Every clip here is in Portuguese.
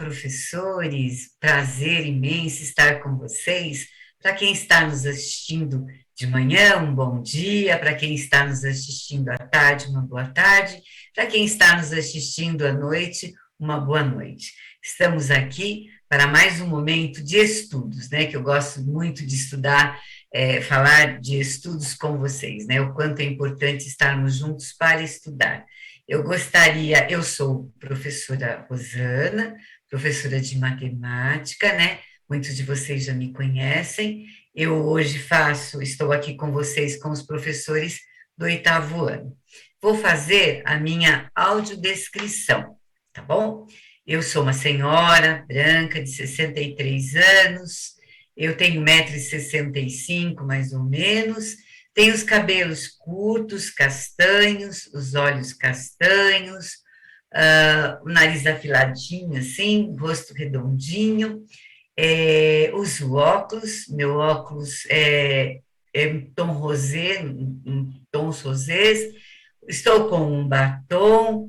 professores, prazer imenso estar com vocês. Para quem está nos assistindo de manhã, um bom dia. Para quem está nos assistindo à tarde, uma boa tarde. Para quem está nos assistindo à noite, uma boa noite. Estamos aqui para mais um momento de estudos, né? Que eu gosto muito de estudar, falar de estudos com vocês, né? O quanto é importante estarmos juntos para estudar. Eu sou professora Rosana, professora de matemática, né? Muitos de vocês já me conhecem. Eu hoje estou aqui com vocês com os professores do oitavo ano. Vou fazer a minha audiodescrição, tá bom? Eu sou uma senhora branca de 63 anos, eu tenho 1,65 m mais ou menos, tenho os cabelos curtos, castanhos, os olhos castanhos, o nariz afiladinho assim, rosto redondinho, uso óculos, meu óculos é em tom rosé, em tons rosés, estou com um batom,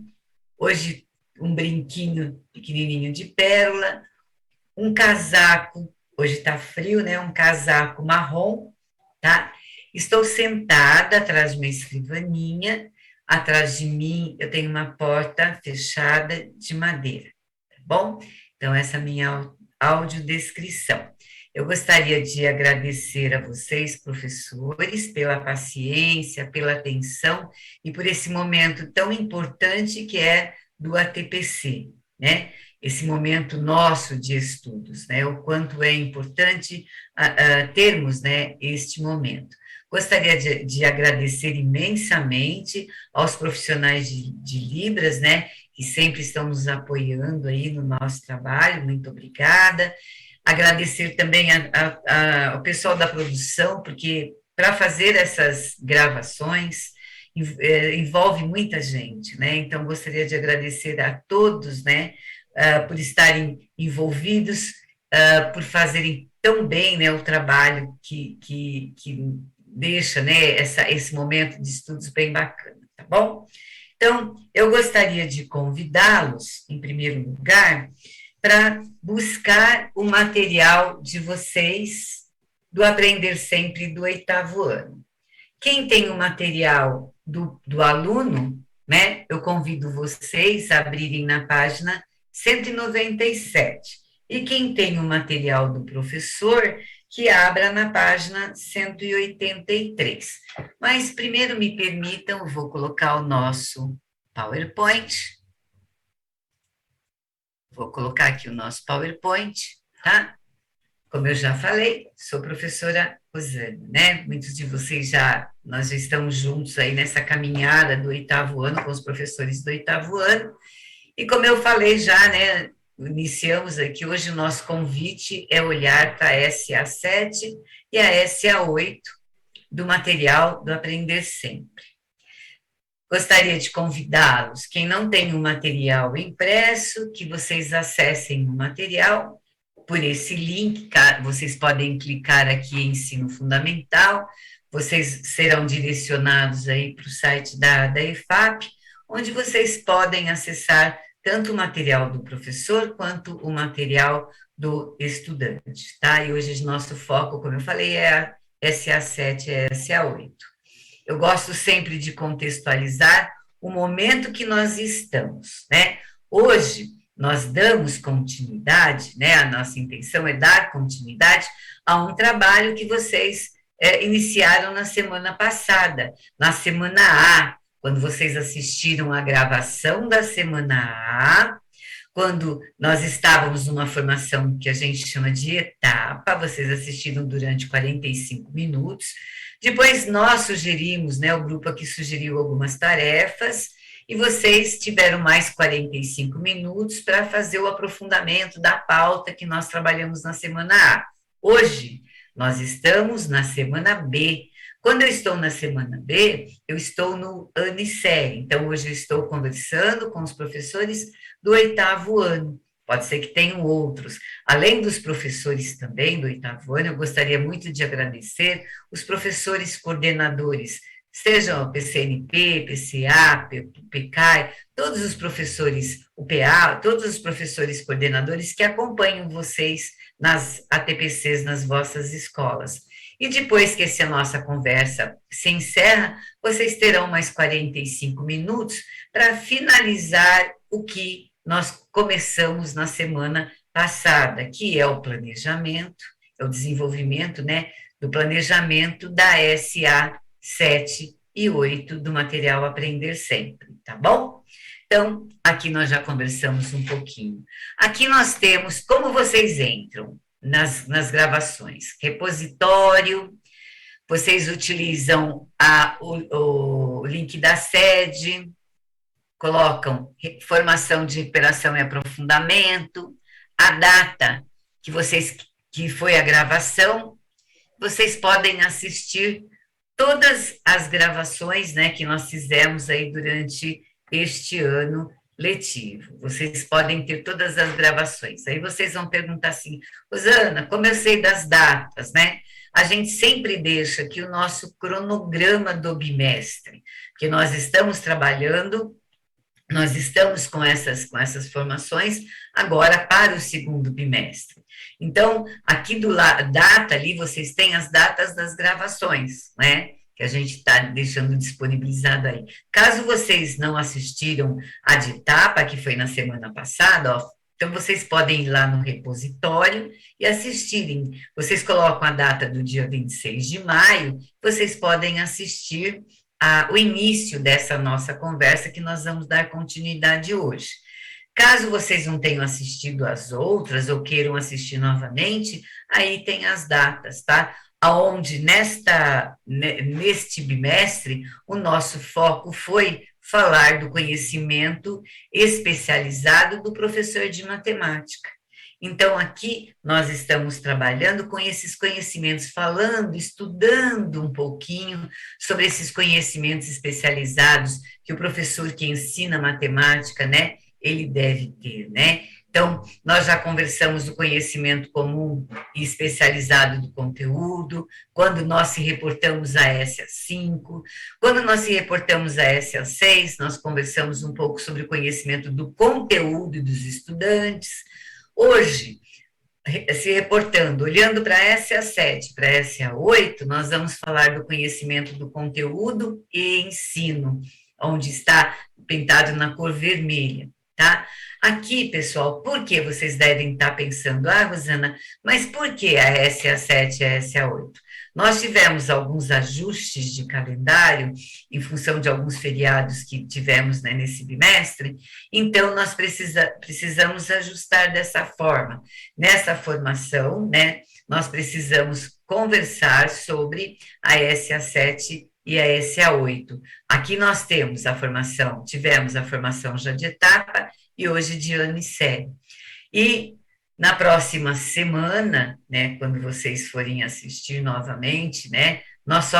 hoje um brinquinho pequenininho de pérola, um casaco, hoje está frio, né? Um casaco marrom, tá? Estou sentada atrás de uma escrivaninha, atrás de mim eu tenho uma porta fechada de madeira, tá bom? Então, essa é a minha audiodescrição. Eu gostaria de agradecer a vocês, professores, pela paciência, pela atenção e por esse momento tão importante que é do ATPC, né? Esse momento nosso de estudos, né? O quanto é importante termos, né, este momento. Gostaria de agradecer imensamente aos profissionais de Libras, né, que sempre estão nos apoiando aí no nosso trabalho, muito obrigada. Agradecer também ao pessoal da produção, porque para fazer essas gravações envolve muita gente, né? Então, gostaria de agradecer a todos, né, por estarem envolvidos, por fazerem tão bem, né, o trabalho que deixa, né, esse momento de estudos bem bacana, tá bom? Então, eu gostaria de convidá-los, em primeiro lugar, para buscar o material de vocês do Aprender Sempre do oitavo ano. Quem tem o material do aluno, né, eu convido vocês a abrirem na página 197. E quem tem o material do professor, que abra na página 183. Mas primeiro me permitam, vou colocar o nosso PowerPoint. Vou colocar aqui o nosso PowerPoint, tá? Como eu já falei, sou professora Rosana, né? Muitos de vocês nós já estamos juntos aí nessa caminhada do oitavo ano, com os professores do oitavo ano. E como eu falei já, né? Iniciamos aqui, hoje o nosso convite é olhar para a SA7 e a SA8 do material do Aprender Sempre. Gostaria de convidá-los, quem não tem o material impresso, que vocês acessem o material por esse link, vocês podem clicar aqui em Ensino Fundamental, vocês serão direcionados aí para o site da EFAP, onde vocês podem acessar tanto o material do professor quanto o material do estudante, tá? E hoje nosso foco, como eu falei, é a SA7 e a SA8. Eu gosto sempre de contextualizar o momento que nós estamos, né? Hoje, nós damos continuidade, né? A nossa intenção é dar continuidade a um trabalho que vocês iniciaram na semana passada, na semana A, quando vocês assistiram a gravação da semana A, quando nós estávamos numa formação que a gente chama de etapa, vocês assistiram durante 45 minutos, depois nós sugerimos, né, o grupo aqui sugeriu algumas tarefas, e vocês tiveram mais 45 minutos para fazer o aprofundamento da pauta que nós trabalhamos na semana A. Hoje, nós estamos na semana B. Quando eu estou na semana B, eu estou no ano e série. Então, hoje eu estou conversando com os professores do oitavo ano. Pode ser que tenham outros. Além dos professores também do oitavo ano, eu gostaria muito de agradecer os professores coordenadores sejam o PCNP, PCA, PCAI, todos os professores, o PA, todos os professores coordenadores que acompanham vocês nas ATPCs, nas vossas escolas. E depois que essa nossa conversa se encerra, vocês terão mais 45 minutos para finalizar o que nós começamos na semana passada, que é o planejamento, é o desenvolvimento, né, do planejamento da SA 7 e 8 do material Aprender Sempre, tá bom? Então, aqui nós já conversamos um pouquinho. Aqui nós temos como vocês entram nas gravações. Repositório, vocês utilizam o link da sede, colocam formação de recuperação e aprofundamento, a data que foi a gravação, vocês podem assistir todas as gravações, né, que nós fizemos aí durante este ano letivo. Vocês podem ter todas as gravações. Aí vocês vão perguntar assim, Rosana, como eu sei das datas, né? A gente sempre deixa aqui o nosso cronograma do bimestre, porque nós estamos trabalhando, nós estamos com essas formações agora para o segundo bimestre. Então, aqui do lado, data ali, vocês têm as datas das gravações, né? Que a gente está deixando disponibilizado aí. Caso vocês não assistiram a de etapa, que foi na semana passada, ó, então vocês podem ir lá no repositório e assistirem. Vocês colocam a data do dia 26 de maio, vocês podem assistir o início dessa nossa conversa que nós vamos dar continuidade hoje. Caso vocês não tenham assistido as outras ou queiram assistir novamente, aí tem as datas, tá? Aonde neste bimestre o nosso foco foi falar do conhecimento especializado do professor de matemática. Então, aqui nós estamos trabalhando com esses conhecimentos, falando, estudando um pouquinho sobre esses conhecimentos especializados que o professor que ensina matemática, né, ele deve ter, né? Então, nós já conversamos do conhecimento comum e especializado do conteúdo, quando nós se reportamos a SA5, quando nós se reportamos a SA6, nós conversamos um pouco sobre o conhecimento do conteúdo dos estudantes. Hoje, se reportando, olhando para essa SA7, para essa SA8, nós vamos falar do conhecimento do conteúdo e ensino, onde está pintado na cor vermelha, tá? Aqui, pessoal, por que vocês devem estar pensando, Rosana, mas por que a SA7 e a SA8? Nós tivemos alguns ajustes de calendário em função de alguns feriados que tivemos, né, nesse bimestre, então nós precisamos ajustar dessa forma. Nessa formação, né, nós precisamos conversar sobre a SA7 e a SA8. Aqui nós tivemos a formação já de etapa e hoje de ano e série. E na próxima semana, né, quando vocês forem assistir novamente, né, nós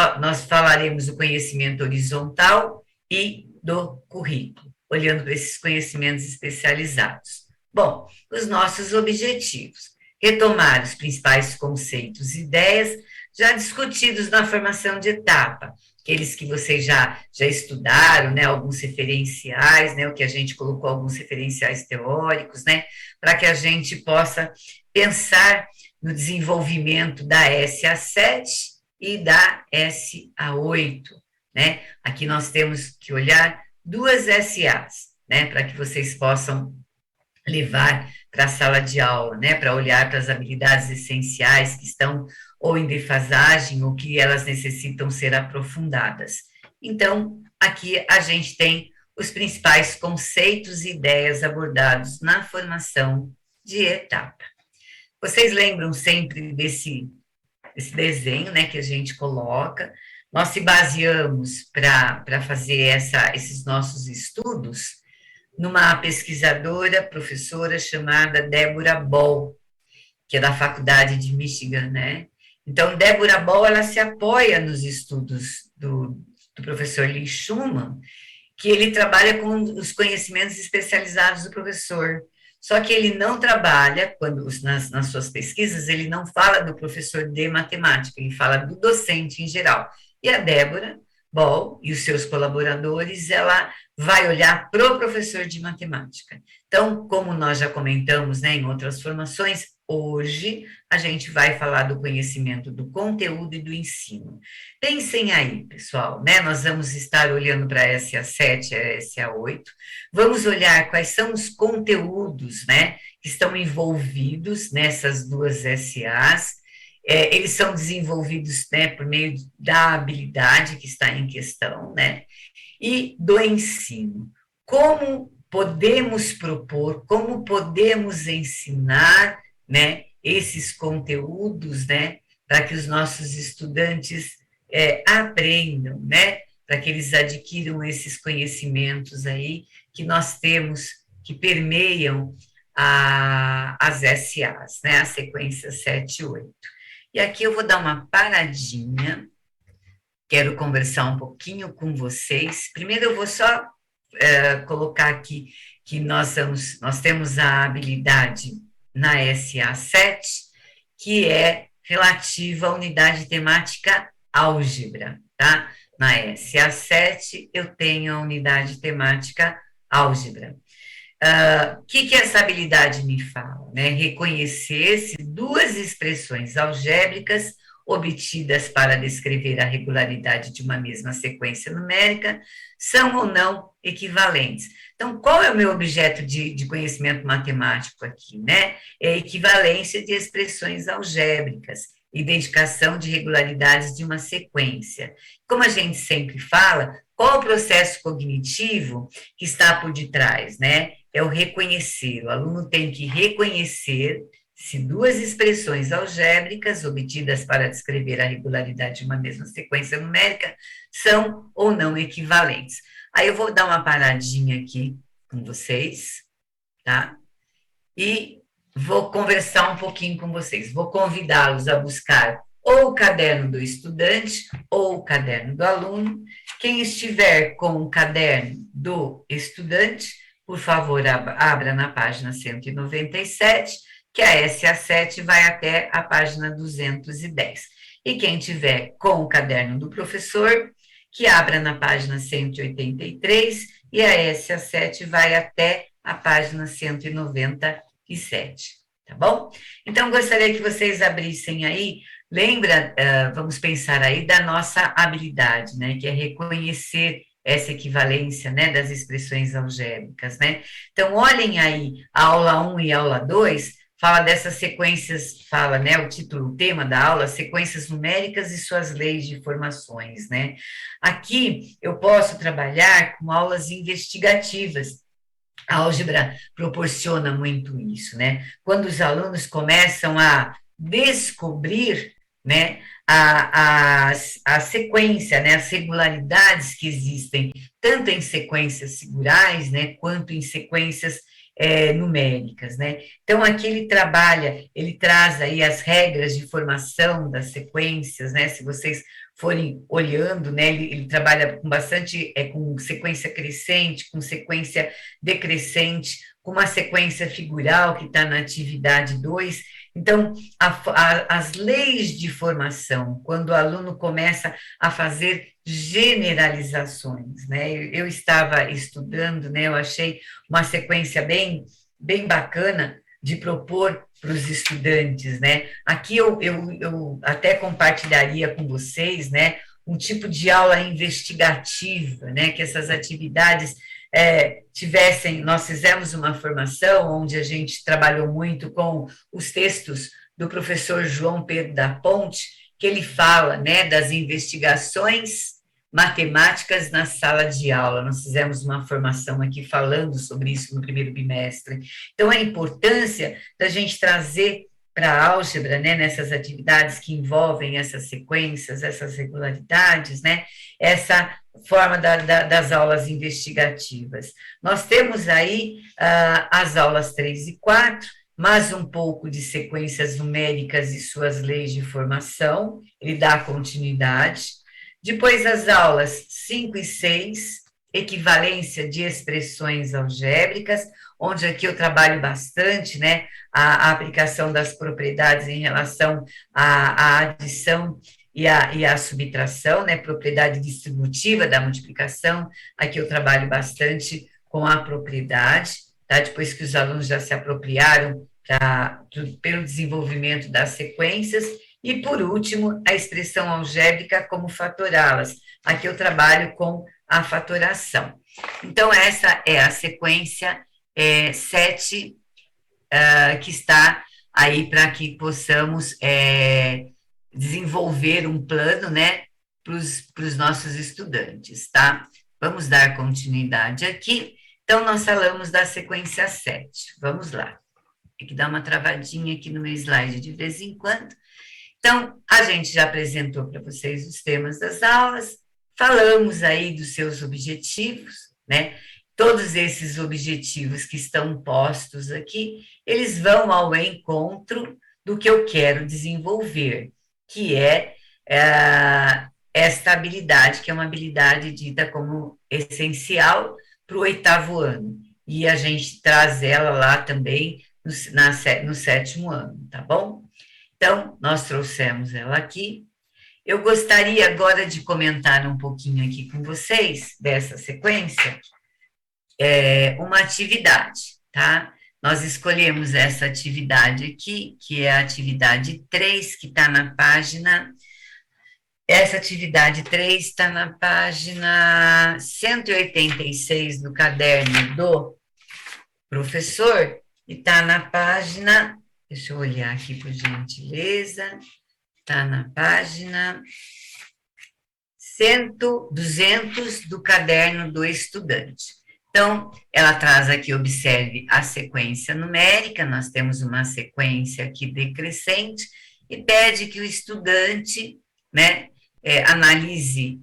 falaremos do conhecimento horizontal e do currículo, olhando para esses conhecimentos especializados. Bom, os nossos objetivos: retomar os principais conceitos e ideias já discutidos na formação de etapa, aqueles que vocês já estudaram, né, alguns referenciais, né, o que a gente colocou, alguns referenciais teóricos, né, para que a gente possa pensar no desenvolvimento da SA7 e da SA8, né. Aqui nós temos que olhar duas SAs, né, para que vocês possam levar para a sala de aula, né, para olhar para as habilidades essenciais que estão ou em defasagem, ou que elas necessitam ser aprofundadas. Então, aqui a gente tem os principais conceitos e ideias abordados na formação de etapa. Vocês lembram sempre desse desenho, né, que a gente coloca? Nós se baseamos para fazer esses nossos estudos numa pesquisadora, professora chamada Débora Ball, que é da Faculdade de Michigan, né? Então, Débora Ball, ela se apoia nos estudos do professor Lee Schumann, que ele trabalha com os conhecimentos especializados do professor. Só que ele não trabalha, nas suas pesquisas, ele não fala do professor de matemática, ele fala do docente em geral. E a Débora Bom, e os seus colaboradores, ela vai olhar para o professor de matemática. Então, como nós já comentamos, né, em outras formações, hoje a gente vai falar do conhecimento do conteúdo e do ensino. Pensem aí, pessoal, né? Nós vamos estar olhando para a SA7 e a SA8, vamos olhar quais são os conteúdos, né, que estão envolvidos nessas duas SAs. Eles são desenvolvidos, né, por meio da habilidade que está em questão, né, e do ensino. Como podemos propor, como podemos ensinar, né, esses conteúdos, né, para que os nossos estudantes aprendam, né, para que eles adquiram esses conhecimentos aí que nós temos, que permeiam as SAs, né, a sequência 7 e 8. E aqui eu vou dar uma paradinha, quero conversar um pouquinho com vocês. Primeiro eu vou só colocar aqui que nós temos a habilidade na SA7, que é relativa à unidade temática álgebra, tá? Na SA7 eu tenho a unidade temática álgebra. O que essa habilidade me fala? Né? Reconhecer se duas expressões algébricas obtidas para descrever a regularidade de uma mesma sequência numérica são ou não equivalentes. Então, qual é o meu objeto de conhecimento matemático aqui? Né? É a equivalência de expressões algébricas, identificação de regularidades de uma sequência. Como a gente sempre fala, qual o processo cognitivo que está por detrás, né? É o reconhecer. O aluno tem que reconhecer se duas expressões algébricas obtidas para descrever a regularidade de uma mesma sequência numérica são ou não equivalentes. Aí eu vou dar uma paradinha aqui com vocês, tá? E vou conversar um pouquinho com vocês. Vou convidá-los a buscar ou o caderno do estudante ou o caderno do aluno. Quem estiver com o caderno do estudante, por favor, abra na página 197, que a SA7 vai até a página 210. E quem tiver com o caderno do professor, que abra na página 183, e a SA7 vai até a página 197, tá bom? Então, gostaria que vocês abrissem aí, lembra, vamos pensar aí da nossa habilidade, né, que é reconhecer essa equivalência, né, das expressões algébricas, né? Então, olhem aí, a aula 1 e a aula 2, fala dessas sequências, fala, né, o título, o tema da aula, sequências numéricas e suas leis de formações, né? Aqui eu posso trabalhar com aulas investigativas. A álgebra proporciona muito isso, né? Quando os alunos começam a descobrir, né, a sequência, né, as regularidades que existem, tanto em sequências sigurais, né, quanto em sequências numéricas, né? Então, aqui ele traz aí as regras de formação das sequências, né? Se vocês forem olhando, né, ele trabalha com bastante, com sequência crescente, com sequência decrescente, com uma sequência figural que está na atividade 2. Então, as leis de formação, quando o aluno começa a fazer generalizações, né? Eu estava estudando, né? Eu achei uma sequência bem bacana de propor para os estudantes, né? Aqui eu até compartilharia com vocês, né? Um tipo de aula investigativa, né? Que essas atividades nós fizemos uma formação onde a gente trabalhou muito com os textos do professor João Pedro da Ponte, que ele fala, né, das investigações matemáticas na sala de aula. Nós fizemos uma formação aqui falando sobre isso no primeiro bimestre. Então, a importância da gente trazer para a álgebra, né, nessas atividades que envolvem essas sequências, essas regularidades, né, essa forma das aulas investigativas. Nós temos aí as aulas 3 e 4, mais um pouco de sequências numéricas e suas leis de formação, ele dá continuidade. Depois as aulas 5 e 6, equivalência de expressões algébricas, onde aqui eu trabalho bastante, né, a aplicação das propriedades em relação à adição e a subtração, né, propriedade distributiva da multiplicação. Aqui eu trabalho bastante com a propriedade, tá? Depois que os alunos já se apropriaram pelo desenvolvimento das sequências, e por último, a expressão algébrica como fatorá-las. Aqui eu trabalho com a fatoração. Então, essa é a sequência 7, que está aí para que possamos desenvolver um plano, né, para os nossos estudantes, tá? Vamos dar continuidade aqui. Então, nós falamos da sequência 7. Vamos lá. Tem que dar uma travadinha aqui no meu slide de vez em quando. Então, a gente já apresentou para vocês os temas das aulas, falamos aí dos seus objetivos, né? Todos esses objetivos que estão postos aqui, eles vão ao encontro do que eu quero desenvolver, que é esta habilidade, que é uma habilidade dita como essencial para o 8º ano. E a gente traz ela lá também no 7º ano, tá bom? Então, nós trouxemos ela aqui. Eu gostaria agora de comentar um pouquinho aqui com vocês, dessa sequência, uma atividade, tá? Nós escolhemos essa atividade aqui, que é a atividade 3, que está na página... Essa atividade 3 está na página 186 do caderno do professor, e está na página... Deixa eu olhar aqui, por gentileza. Está na página 200 do caderno do estudante. Então, ela traz aqui, observe, a sequência numérica. Nós temos uma sequência aqui decrescente e pede que o estudante, né, analise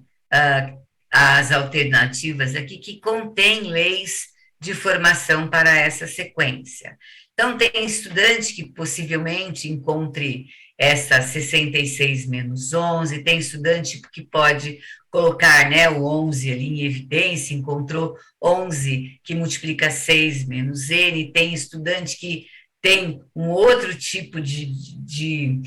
as alternativas aqui que contêm leis de formação para essa sequência. Então, tem estudante que possivelmente encontre essa 66 menos 11, tem estudante que pode colocar, né, o 11 ali em evidência, encontrou 11 que multiplica 6 menos n, tem estudante que tem um outro tipo de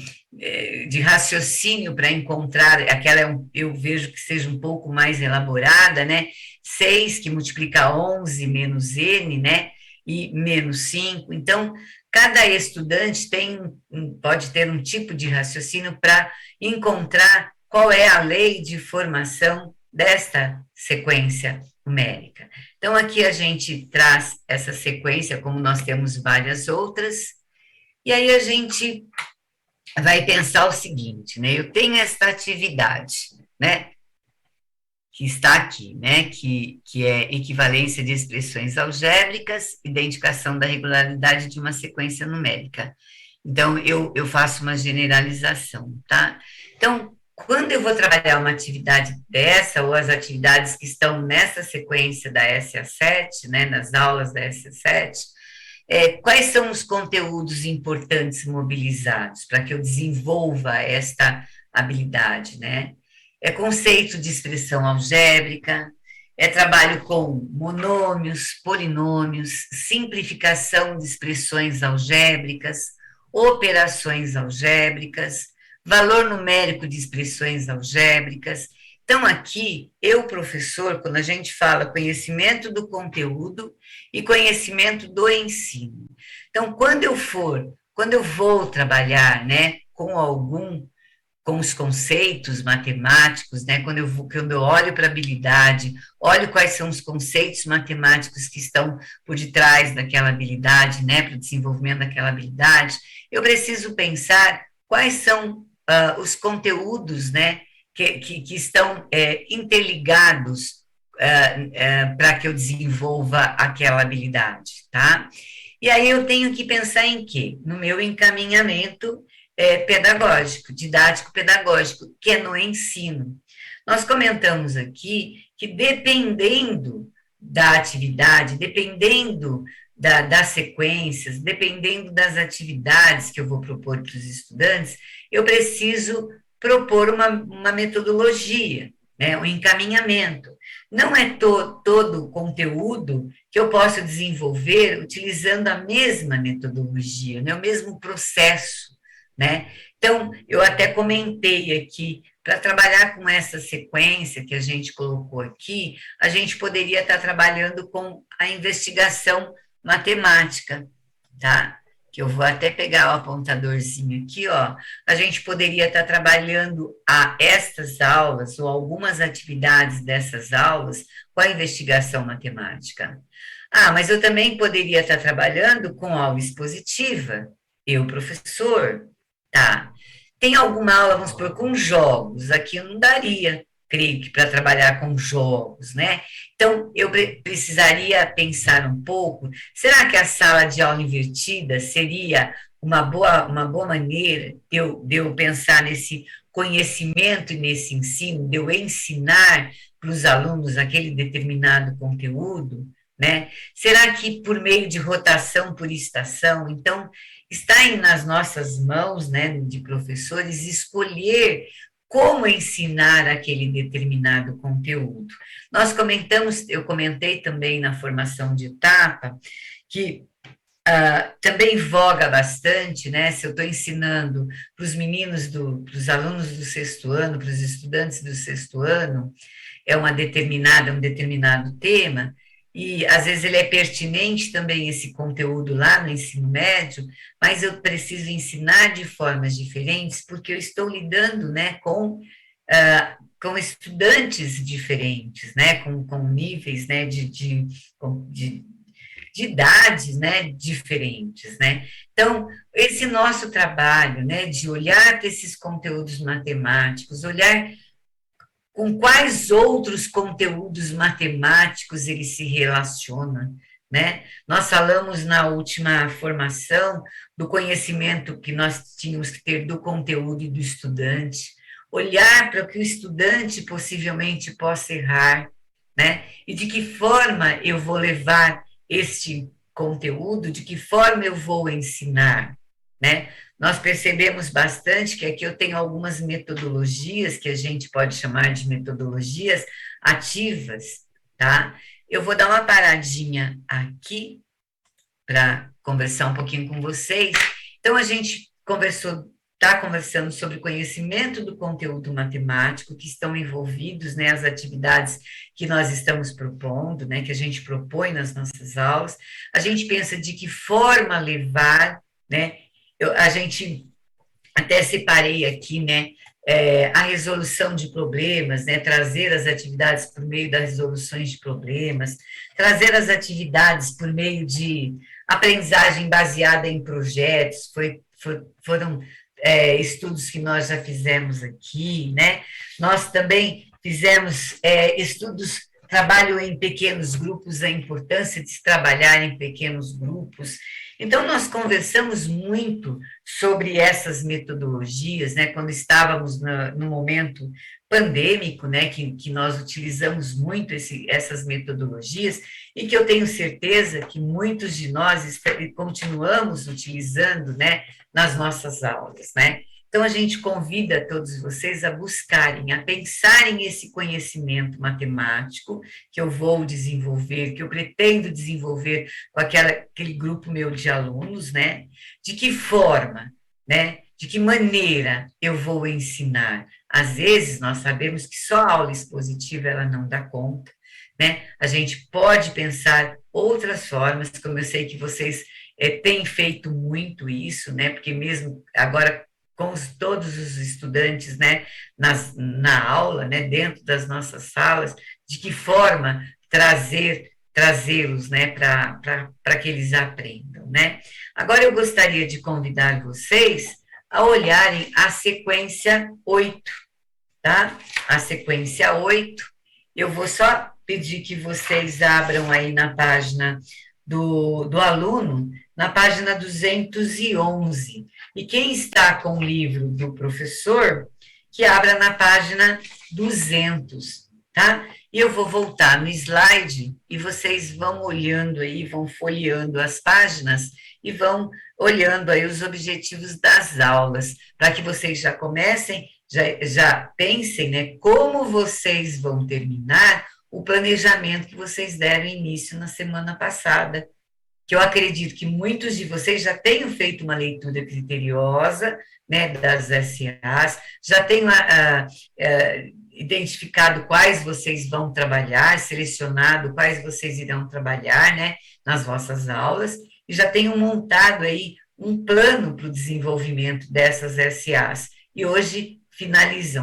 raciocínio para encontrar, aquela eu vejo que seja um pouco mais elaborada, né, 6 que multiplica 11 menos n, né, e menos 5. Então, cada estudante pode ter um tipo de raciocínio para encontrar qual é a lei de formação desta sequência numérica. Então, aqui a gente traz essa sequência, como nós temos várias outras, e aí a gente vai pensar o seguinte, né? Eu tenho esta atividade, né? Que está aqui, né, que é equivalência de expressões algébricas, identificação da regularidade de uma sequência numérica. Então, eu faço uma generalização, tá? Então, quando eu vou trabalhar uma atividade dessa, ou as atividades que estão nessa sequência da SA7, né, nas aulas da SA7, quais são os conteúdos importantes mobilizados para que eu desenvolva esta habilidade, né? É conceito de expressão algébrica, é trabalho com monômios, polinômios, simplificação de expressões algébricas, operações algébricas, valor numérico de expressões algébricas. Então, aqui, eu, professor, quando a gente fala conhecimento do conteúdo e conhecimento do ensino. Então, quando eu vou trabalhar, né, com os conceitos matemáticos, né? Quando eu olho para a habilidade, olho quais são os conceitos matemáticos que estão por detrás daquela habilidade, né? Para o desenvolvimento daquela habilidade, eu preciso pensar quais são os conteúdos, né? Que estão interligados para que eu desenvolva aquela habilidade, tá? E aí eu tenho que pensar em quê? No meu encaminhamento pedagógico, didático-pedagógico, que é no ensino. Nós comentamos aqui que dependendo da atividade, dependendo das sequências, dependendo das atividades que eu vou propor para os estudantes, eu preciso propor uma metodologia, né, um encaminhamento. Não é todo o conteúdo que eu posso desenvolver utilizando a mesma metodologia, né, o mesmo processo, né? Então, eu até comentei aqui para trabalhar com essa sequência que a gente colocou aqui, a gente poderia estar trabalhando com a investigação matemática, tá? Que eu vou até pegar o apontadorzinho aqui, ó. A gente poderia estar trabalhando estas aulas ou algumas atividades dessas aulas com a investigação matemática. Ah, mas eu também poderia estar trabalhando com aula expositiva, eu, professor, tá? Tem alguma aula, vamos supor, com jogos, aqui eu não daria, creio que para trabalhar com jogos, né? Então, eu precisaria pensar um pouco, será que a sala de aula invertida seria uma boa maneira de eu pensar nesse conhecimento e nesse ensino, de eu ensinar para os alunos aquele determinado conteúdo, né? Será que por meio de rotação por estação, então, está nas nossas mãos, né, de professores, escolher como ensinar aquele determinado conteúdo. Eu comentei também na formação de etapa, que também voga bastante, né? Se eu estou ensinando para os meninos, para os alunos do sexto ano, para os estudantes do sexto ano, um determinado tema, e às vezes ele é pertinente também esse conteúdo lá no ensino médio, mas eu preciso ensinar de formas diferentes, porque eu estou lidando, né, com estudantes diferentes, né, com níveis, né, de idades, né, diferentes, né. Então, esse nosso trabalho, né, de olhar para esses conteúdos matemáticos, olhar com quais outros conteúdos matemáticos ele se relaciona, né? Nós falamos na última formação do conhecimento que nós tínhamos que ter do conteúdo e do estudante, olhar para o que o estudante possivelmente possa errar, né? E de que forma eu vou levar este conteúdo, de que forma eu vou ensinar, né? Nós percebemos bastante que aqui eu tenho algumas metodologias que a gente pode chamar de metodologias ativas, tá? Eu vou dar uma paradinha aqui para conversar um pouquinho com vocês. Então, a gente está conversando sobre o conhecimento do conteúdo matemático que estão envolvidos, né, as atividades que nós estamos propondo, né, que a gente propõe nas nossas aulas. A gente pensa de que forma levar, né, a gente até separei aqui, né, a resolução de problemas, né, trazer as atividades por meio das resoluções de problemas, trazer as atividades por meio de aprendizagem baseada em projetos, foram estudos que nós já fizemos aqui, né, nós também fizemos estudos, trabalho em pequenos grupos, a importância de se trabalhar em pequenos grupos. Então, nós conversamos muito sobre essas metodologias, né, quando estávamos no momento pandêmico, né, que nós utilizamos muito essas metodologias, e que eu tenho certeza que muitos de nós continuamos utilizando, né, nas nossas aulas, né. Então, a gente convida todos vocês a buscarem, a pensarem esse conhecimento matemático que eu vou desenvolver, que eu pretendo desenvolver com aquele grupo meu de alunos, né? De que forma, né? De que maneira eu vou ensinar? Às vezes, nós sabemos que só a aula expositiva ela não dá conta, né? A gente pode pensar outras formas, como eu sei que vocês têm feito muito isso, né? Porque mesmo agora com todos os estudantes, né, na aula, né, dentro das nossas salas, de que forma trazê-los, né, para que eles aprendam, né. Agora eu gostaria de convidar vocês a olharem a sequência 8, tá? A sequência 8, eu vou só pedir que vocês abram aí na página do aluno, na página 211. E quem está com o livro do professor, que abra na página 200, tá? E eu vou voltar no slide e vocês vão olhando aí, vão folheando as páginas e vão olhando aí os objetivos das aulas, para que vocês já comecem, já pensem, né, como vocês vão terminar o planejamento que vocês deram início na semana passada, que eu acredito que muitos de vocês já tenham feito uma leitura criteriosa, né, das SAs, já tenham identificado quais vocês vão trabalhar, selecionado quais vocês irão trabalhar, né, nas vossas aulas, e já tenham montado aí um plano para o desenvolvimento dessas SAs. E hoje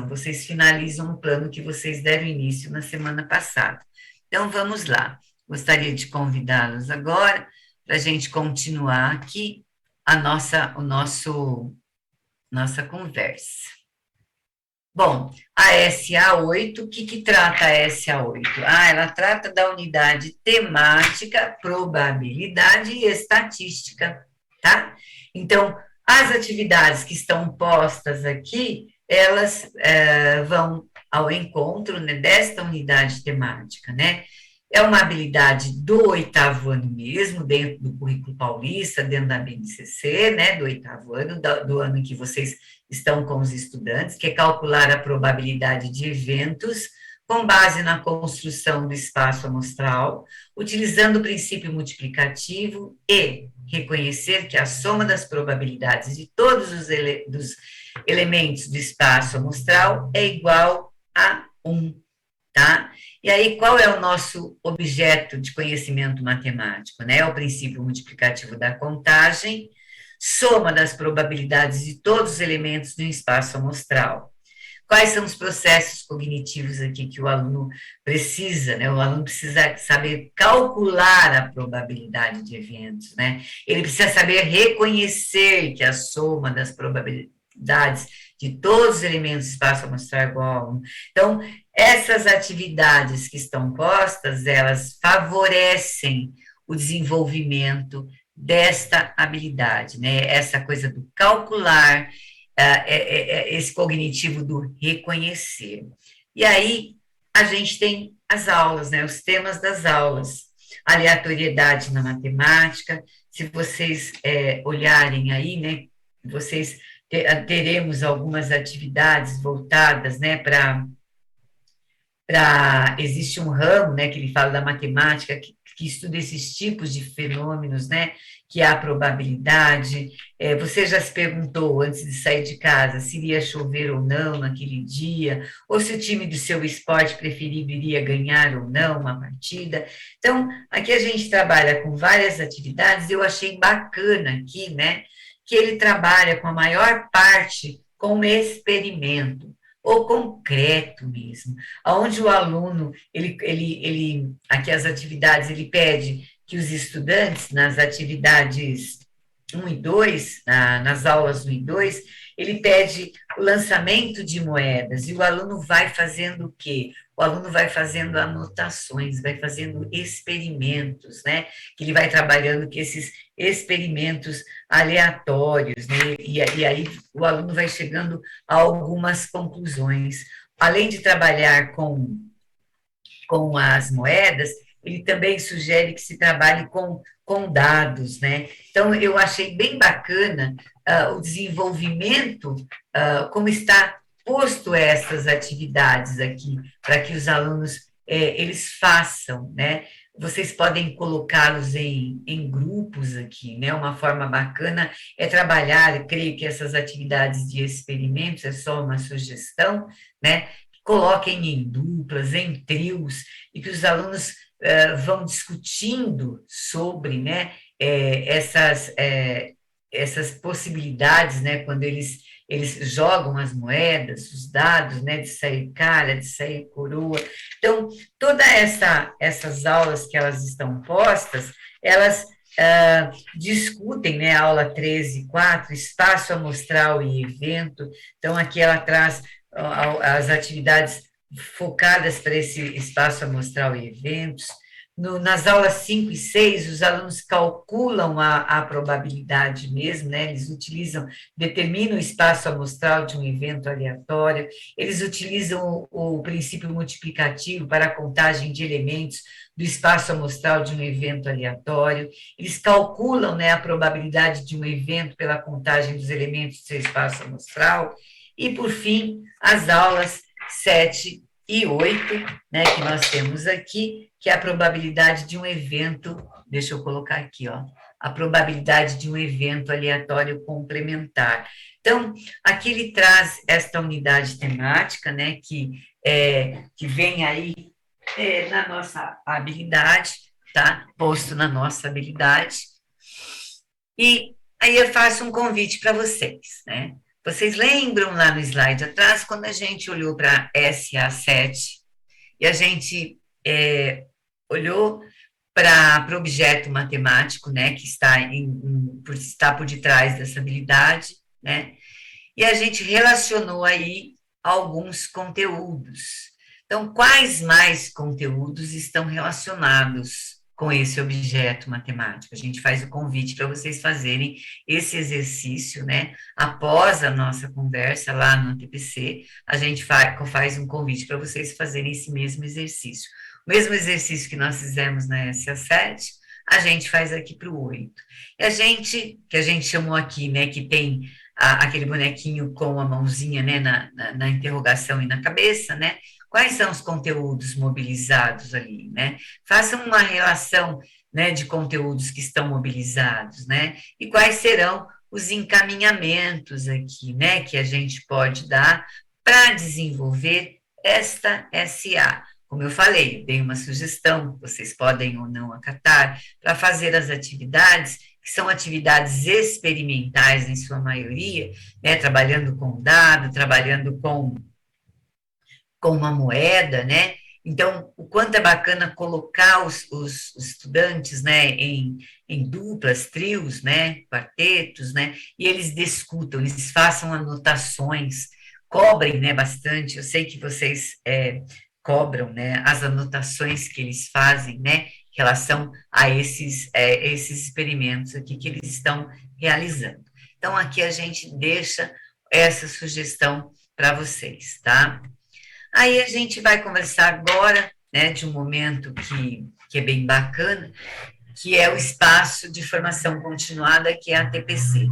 vocês finalizam o plano que vocês deram início na semana passada. Então, vamos lá. Gostaria de convidá-los agora para a gente continuar aqui nossa conversa. Bom, a SA8, o que trata a SA8? Ela trata da unidade temática, probabilidade e estatística, tá? Então, as atividades que estão postas aqui, elas vão ao encontro, né, desta unidade temática, né? É uma habilidade do 8º ano mesmo, dentro do currículo paulista, dentro da BNCC, né, do 8º ano, do ano em que vocês estão com os estudantes, que é calcular a probabilidade de eventos com base na construção do espaço amostral, utilizando o princípio multiplicativo e reconhecer que a soma das probabilidades de todos os elementos do espaço amostral é igual a 1, tá? E aí, qual é o nosso objeto de conhecimento matemático, né? É o princípio multiplicativo da contagem, soma das probabilidades de todos os elementos do espaço amostral. Quais são os processos cognitivos aqui que o aluno precisa, né? O aluno precisa saber calcular a probabilidade de eventos, né? Ele precisa saber reconhecer que a soma das probabilidades de todos os elementos do espaço amostral é igual a 1. Então, essas atividades que estão postas, elas favorecem o desenvolvimento desta habilidade, né? Essa coisa do calcular, esse cognitivo do reconhecer. E aí, a gente tem as aulas, né? Os temas das aulas. Aleatoriedade na matemática. Se vocês olharem aí, né? Vocês teremos algumas atividades voltadas, né, existe um ramo, né, que ele fala da matemática, que estuda esses tipos de fenômenos, né, que é a probabilidade. Você já se perguntou, antes de sair de casa, se iria chover ou não naquele dia, ou se o time do seu esporte preferido iria ganhar ou não uma partida. Então, aqui a gente trabalha com várias atividades, eu achei bacana aqui, né, que ele trabalha com a maior parte com experimento, ou concreto mesmo, onde o aluno, aqui as atividades, ele pede que os estudantes, nas atividades 1 e 2, nas aulas 1 e 2, ele pede o lançamento de moedas, e o aluno vai fazendo o quê? O aluno vai fazendo anotações, vai fazendo experimentos, né? Que ele vai trabalhando com esses experimentos aleatórios, né? E aí o aluno vai chegando a algumas conclusões. Além de trabalhar com as moedas, ele também sugere que se trabalhe com dados, né? Então, eu achei bem bacana o desenvolvimento, como está posto essas atividades aqui, para que os alunos, eles façam, né? Vocês podem colocá-los em grupos aqui, né? Uma forma bacana é trabalhar, eu creio que essas atividades de experimentos, é só uma sugestão, né? Coloquem em duplas, em trios, e que os alunos vão discutindo sobre, né, essas possibilidades, né, quando eles jogam as moedas, os dados, né, de sair cara, de sair coroa. Então, todas essas aulas que elas estão postas, elas discutem, né, a aula 13.4, espaço amostral e evento. Então, aqui ela traz as atividades focadas para esse espaço amostral e eventos. Nas aulas 5 e 6, os alunos calculam a probabilidade mesmo, né? Eles determinam o espaço amostral de um evento aleatório, eles utilizam o princípio multiplicativo para a contagem de elementos do espaço amostral de um evento aleatório, eles calculam, né, a probabilidade de um evento pela contagem dos elementos do seu espaço amostral, e, por fim, as aulas 7 e 8, né, que nós temos aqui, que é a probabilidade de um evento deixa eu colocar aqui, ó, a probabilidade de um evento aleatório complementar. Então, aqui ele traz esta unidade temática, né, que vem aí na nossa habilidade, tá? Posto na nossa habilidade. E aí eu faço um convite para vocês, né? Vocês lembram lá no slide atrás, quando a gente olhou para SA7 e a gente olhou para o objeto matemático, né, que está por detrás dessa habilidade, né? E a gente relacionou aí alguns conteúdos. Então, quais mais conteúdos estão relacionados com esse objeto matemático? A gente faz o convite para vocês fazerem esse exercício, né? Após a nossa conversa lá no TPC, a gente faz um convite para vocês fazerem esse mesmo exercício. O mesmo exercício que nós fizemos na SA7, a gente faz aqui para o 8. E que a gente chamou aqui, né, que tem aquele bonequinho com a mãozinha, né, na interrogação e na cabeça, né? Quais são os conteúdos mobilizados ali, né? Façam uma relação, né, de conteúdos que estão mobilizados, né? E quais serão os encaminhamentos aqui, né, que a gente pode dar para desenvolver esta SA. Como eu falei, dei uma sugestão, vocês podem ou não acatar, para fazer as atividades que são atividades experimentais em sua maioria, né, trabalhando com dado, trabalhando com uma moeda, né? Então, o quanto é bacana colocar os estudantes, né, em duplas, trios, né, quartetos, né, e eles discutam, eles façam anotações, cobrem, né, bastante. Eu sei que vocês cobram, né, as anotações que eles fazem, né, em relação a esses experimentos aqui que eles estão realizando. Então, aqui a gente deixa essa sugestão para vocês, tá? Aí a gente vai conversar agora, né, de um momento que é bem bacana, que é o espaço de formação continuada, que é a TPC.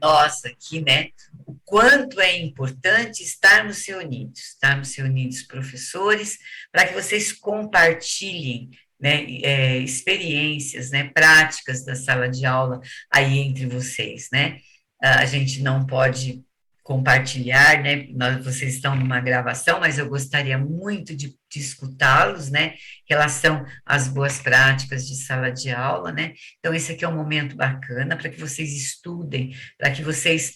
Nós aqui, né, o quanto é importante estarmos reunidos professores, para que vocês compartilhem, né, experiências, né, práticas da sala de aula aí entre vocês, né? A gente não pode compartilhar, né? Vocês estão numa gravação, mas eu gostaria muito de escutá-los, né? Em relação às boas práticas de sala de aula, né? Então, esse aqui é um momento bacana para que vocês estudem, para que vocês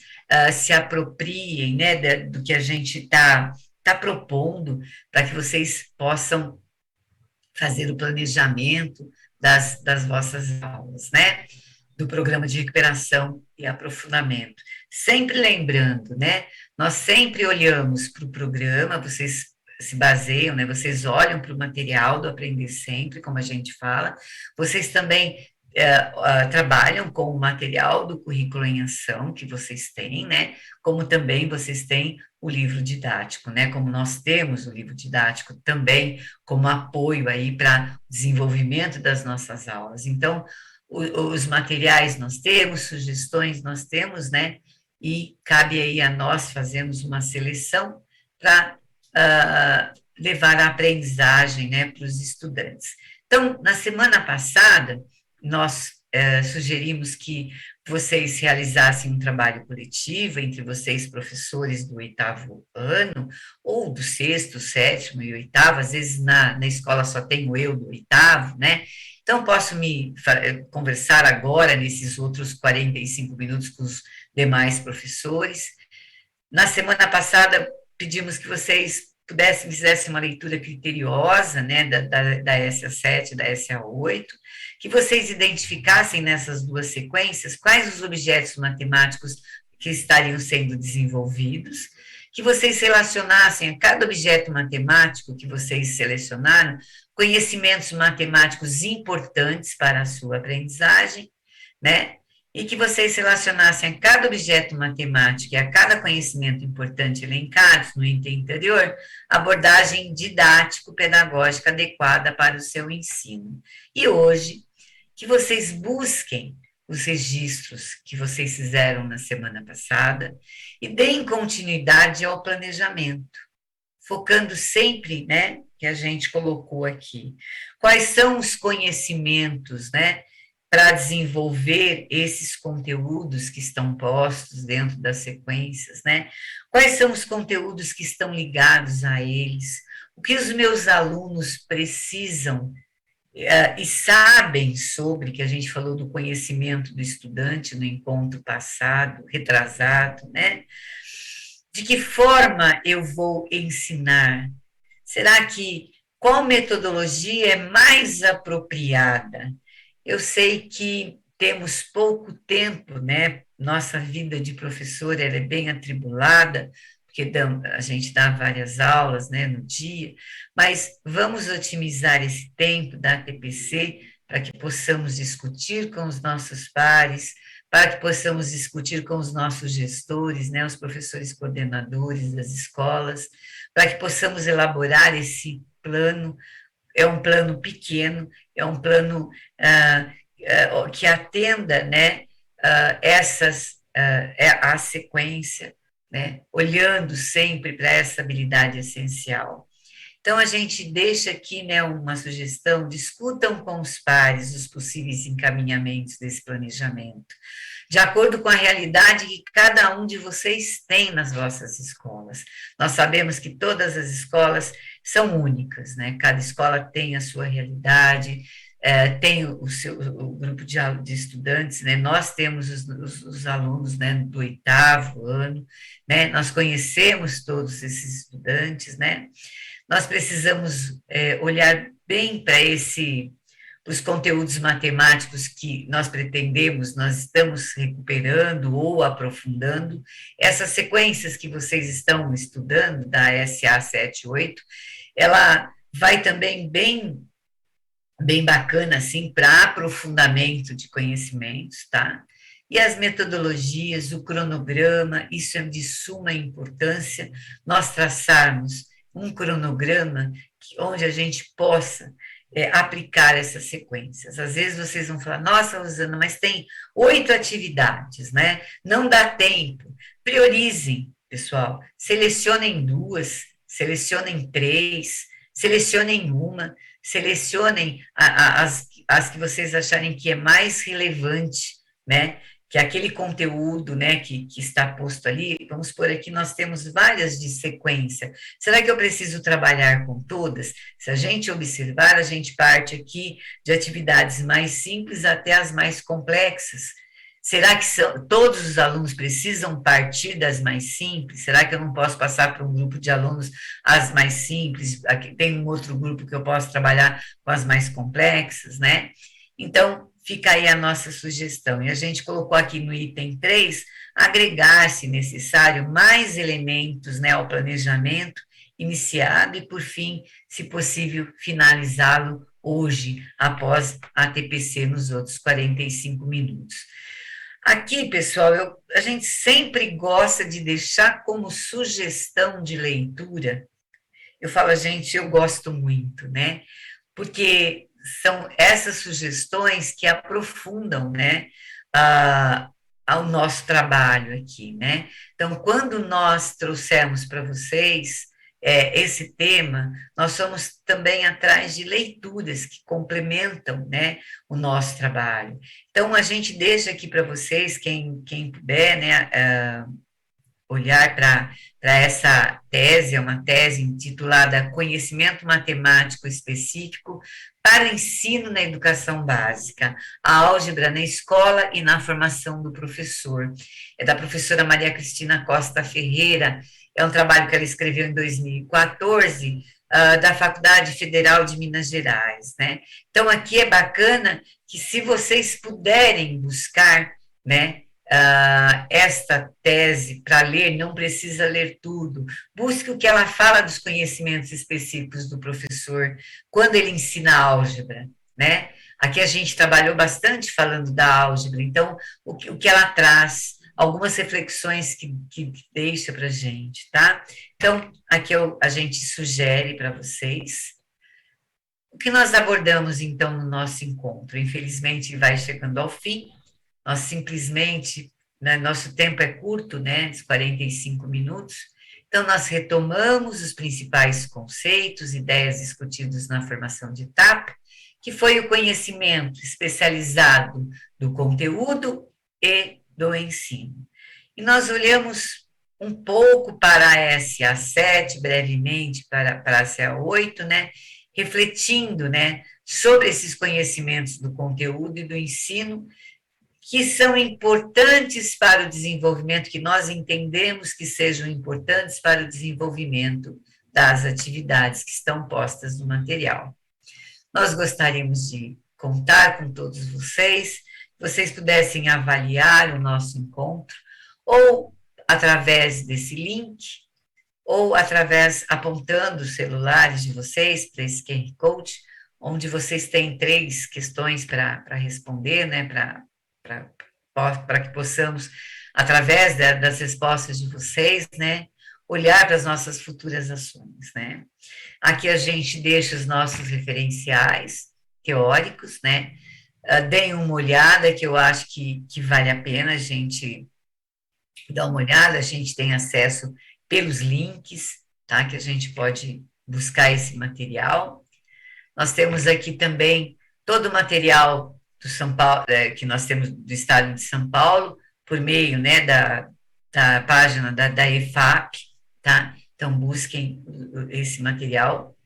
se apropriem, né? Do que a gente tá propondo, para que vocês possam fazer o planejamento das vossas aulas, né? Do programa de recuperação e aprofundamento. Sempre lembrando, né? Nós sempre olhamos para o programa, vocês se baseiam, né? Vocês olham para o material do Aprender Sempre, como a gente fala. Vocês também trabalham com o material do currículo em ação que vocês têm, né? Como também vocês têm o livro didático, né? Como nós temos o livro didático também como apoio aí para o desenvolvimento das nossas aulas. Então, os materiais nós temos, sugestões nós temos, né? E cabe aí a nós fazermos uma seleção para levar a aprendizagem, né, para os estudantes. Então, na semana passada, nós sugerimos que vocês realizassem um trabalho coletivo entre vocês, professores do 8º ano, ou do 6º, 7º e 8º, às vezes na escola só tenho eu do 8º, né? Então, posso conversar agora, nesses outros 45 minutos, com os demais professores. Na semana passada, pedimos que vocês fizessem uma leitura criteriosa, né, da SA7 e da SA8, que vocês identificassem nessas duas sequências quais os objetos matemáticos que estariam sendo desenvolvidos, que vocês relacionassem a cada objeto matemático que vocês selecionaram conhecimentos matemáticos importantes para a sua aprendizagem, né? E que vocês relacionassem a cada objeto matemático e a cada conhecimento importante elencados no item anterior, abordagem didático-pedagógica adequada para o seu ensino. E hoje, que vocês busquem os registros que vocês fizeram na semana passada e deem continuidade ao planejamento, focando sempre, né, que a gente colocou aqui. Quais são os conhecimentos, né, para desenvolver esses conteúdos que estão postos dentro das sequências, né? Quais são os conteúdos que estão ligados a eles? O que os meus alunos precisam e sabem sobre, que a gente falou do conhecimento do estudante no encontro passado, retrasado, né? De que forma eu vou ensinar? Será que qual metodologia é mais apropriada? Eu sei que temos pouco tempo, né? Nossa vida de professor ela é bem atribulada, porque a gente dá várias aulas, né, no dia, mas vamos otimizar esse tempo da TPC para que possamos discutir com os nossos pares, para que possamos discutir com os nossos gestores, né, os professores coordenadores das escolas, para que possamos elaborar esse plano. É um plano pequeno, é um plano que atenda, né, a sequência, né, olhando sempre para essa habilidade essencial. Então, a gente deixa aqui, né, uma sugestão: discutam com os pares os possíveis encaminhamentos desse planejamento, de acordo com a realidade que cada um de vocês tem nas vossas escolas. Nós sabemos que todas as escolas são únicas, né? Cada escola tem a sua realidade, tem o grupo de estudantes, né? Nós temos os alunos, né, do 8º ano, né? Nós conhecemos todos esses estudantes, né? Nós precisamos olhar bem para os conteúdos matemáticos que nós pretendemos, nós estamos recuperando ou aprofundando. Essas sequências que vocês estão estudando, da SA 78, ela vai também bem bacana, assim, para aprofundamento de conhecimentos, tá? E as metodologias, o cronograma, isso é de suma importância, nós traçarmos um cronograma onde a gente possa aplicar essas sequências. Às vezes vocês vão falar: nossa, Rosana, mas tem 8 atividades, né? Não dá tempo. Priorizem, pessoal. Selecionem 2, selecionem 3, selecionem uma, selecionem as que vocês acharem que é mais relevante, né? Que é aquele conteúdo, né, que está posto ali. Vamos por aqui, nós temos várias de sequência. Será que eu preciso trabalhar com todas? Se a gente observar, a gente parte aqui de atividades mais simples até as mais complexas. Será que todos os alunos precisam partir das mais simples? Será que eu não posso passar para um grupo de alunos as mais simples? Aqui tem um outro grupo que eu posso trabalhar com as mais complexas, né? Então, fica aí a nossa sugestão. E a gente colocou aqui no item 3, agregar, se necessário, mais elementos, né, ao planejamento iniciado e, por fim, se possível, finalizá-lo hoje, após a TPC nos outros 45 minutos. Aqui, pessoal, a gente sempre gosta de deixar como sugestão de leitura. Eu falo: gente, eu gosto muito, né? Porque são essas sugestões que aprofundam, né, ao nosso trabalho aqui, né? Então, quando nós trouxemos para vocês esse tema, nós fomos também atrás de leituras que complementam, né, o nosso trabalho. Então, a gente deixa aqui para vocês, quem puder, né, olhar para essa tese, é uma tese intitulada Conhecimento Matemático Específico para o Ensino na Educação Básica, a Álgebra na Escola e na Formação do Professor. É da professora Maria Cristina Costa Ferreira, é um trabalho que ela escreveu em 2014, da Faculdade Federal de Minas Gerais, né? Então, aqui é bacana que, se vocês puderem buscar, né, esta tese para ler, não precisa ler tudo. Busque o que ela fala dos conhecimentos específicos do professor quando ele ensina álgebra, né? Aqui a gente trabalhou bastante falando da álgebra, então o que ela traz, algumas reflexões que deixa para a gente, tá? Então, aqui a gente sugere para vocês o que nós abordamos, então, no nosso encontro. Infelizmente, vai chegando ao fim. Nós simplesmente, né, nosso tempo é curto, né, uns 45 minutos, Então, nós retomamos os principais conceitos, ideias discutidos na formação de etapa, que foi o conhecimento especializado do conteúdo e do ensino. E nós olhamos um pouco para a SA7, brevemente para a SA8, né, refletindo, né, sobre esses conhecimentos do conteúdo e do ensino, que são importantes para o desenvolvimento, que nós entendemos que sejam importantes para o desenvolvimento das atividades que estão postas no material. Nós gostaríamos de contar com todos vocês, vocês pudessem avaliar o nosso encontro, ou através desse link, ou através, apontando os celulares de vocês para esse QR Code, onde vocês têm 3 questões para responder, né, para que possamos, através das respostas de vocês, né, olhar para as nossas futuras ações, né. Aqui a gente deixa os nossos referenciais teóricos, né, deem uma olhada, que eu acho que vale a pena a gente dar uma olhada, a gente tem acesso pelos links, tá, que a gente pode buscar esse material. Nós temos aqui também todo o material do São Paulo, que nós temos do Estado de São Paulo, por meio, né, da página da EFAP, tá? Então, busquem esse material.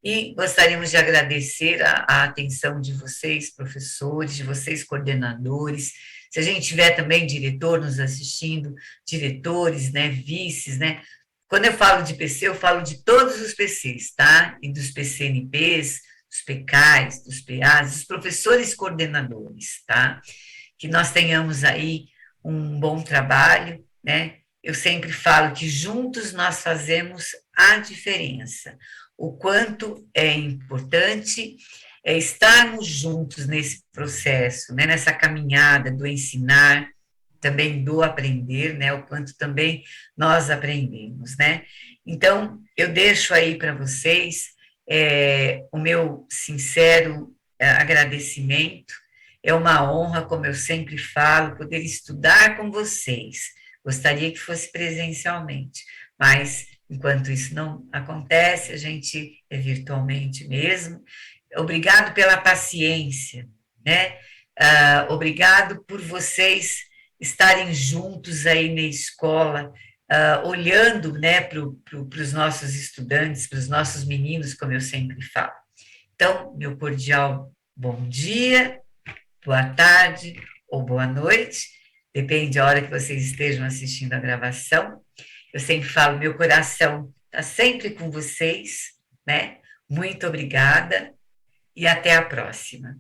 E gostaríamos de agradecer a atenção de vocês, professores, de vocês, coordenadores. Se a gente tiver também diretor nos assistindo, diretores, né, vices, né? Quando eu falo de PC, eu falo de todos os PCs, tá? E dos PCNPs, dos PCAs, dos PAs, dos professores coordenadores, tá? Que nós tenhamos aí um bom trabalho, né? Eu sempre falo que juntos nós fazemos a diferença. O quanto é importante estarmos juntos nesse processo, né? Nessa caminhada do ensinar, também do aprender, né? O quanto também nós aprendemos, né? Então, eu deixo aí para vocês o meu sincero agradecimento. É uma honra, como eu sempre falo, poder estudar com vocês. Gostaria que fosse presencialmente, mas enquanto isso não acontece, a gente é virtualmente mesmo. Obrigado pela paciência, né? Obrigado por vocês estarem juntos aí na escola, olhando, né, para os nossos estudantes, para os nossos meninos, como eu sempre falo. Então, meu cordial bom dia, boa tarde ou boa noite, depende da hora que vocês estejam assistindo a gravação. Eu sempre falo, meu coração está sempre com vocês, né? Muito obrigada e até a próxima.